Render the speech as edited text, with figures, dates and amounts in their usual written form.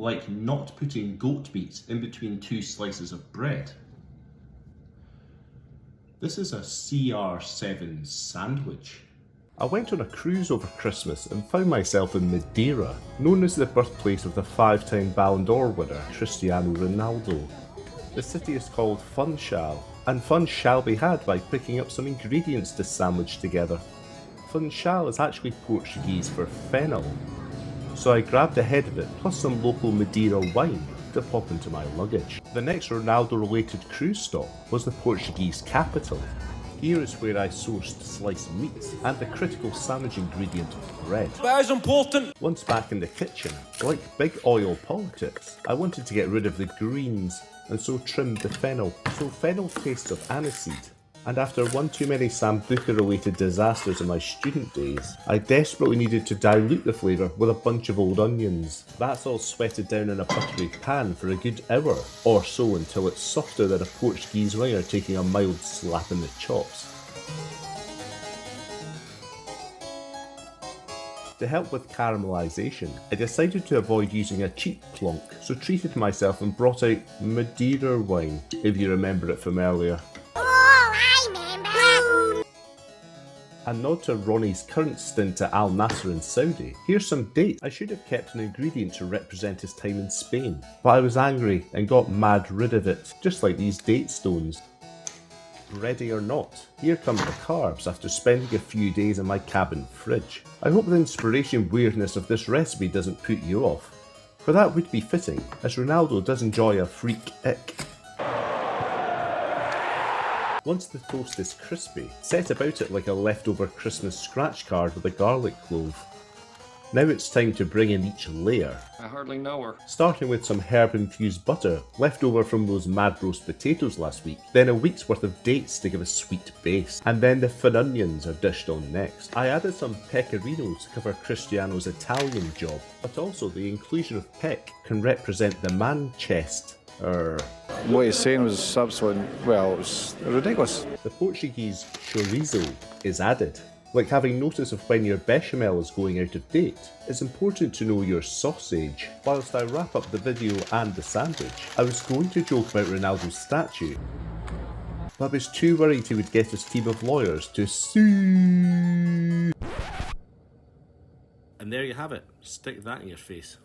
like not putting goat meat in between two slices of bread. This is a CR7 Sandwich. I went on a cruise over Christmas and found myself in Madeira, known as the birthplace of the 5-time Ballon d'Or winner Cristiano Ronaldo. The city is called Funchal, and fun shall be had by picking up some ingredients to sandwich together. Funchal is actually Portuguese for fennel, so I grabbed a head of it plus some local Madeira wine to pop into my luggage. The next Ronaldo-related cruise stop was the Portuguese capital. Here is where I sourced sliced meats and the critical sandwich ingredient, bread. That is important! Once back in the kitchen, like big oil politics, I wanted to get rid of the greens and so trimmed the fennel. So fennel tastes of aniseed, and after one too many sambuca-related disasters in my student days, I desperately needed to dilute the flavour with a bunch of old onions. That's all sweated down in a buttery pan for a good hour or so until it's softer than a Portuguese ringer taking a mild slap in the chops. To help with caramelisation, I decided to avoid using a cheap plonk, so treated myself and brought out Madeira wine, if you remember it from earlier. A nod to Ronnie's current stint at Al Nasser in Saudi. Here's some dates. I should have kept an ingredient to represent his time in Spain, but I was angry and got mad rid of it, just like these date stones. Ready or not, here come the carbs after spending a few days in my cabin fridge. I hope the inspiration weirdness of this recipe doesn't put you off, for that would be fitting, as Ronaldo does enjoy a freak ick. Once the toast is crispy, set about it like a leftover Christmas scratch card with a garlic clove. Now it's time to bring in each layer. I hardly know her. Starting with some herb-infused butter, left over from those mad roast potatoes last week, then a week's worth of dates to give a sweet base, and then the fennonions are dished on next. I added some pecorino to cover Cristiano's Italian job, but also the inclusion of peck can represent the man chest. What he's saying was absolutely, well, it was ridiculous. The Portuguese chorizo is added. Like having notice of when your bechamel is going out of date, it's important to know your sausage. Whilst I wrap up the video and the sandwich, I was going to joke about Ronaldo's statue, but I was too worried he would get his team of lawyers to sue. And there you have it. Stick that in your face.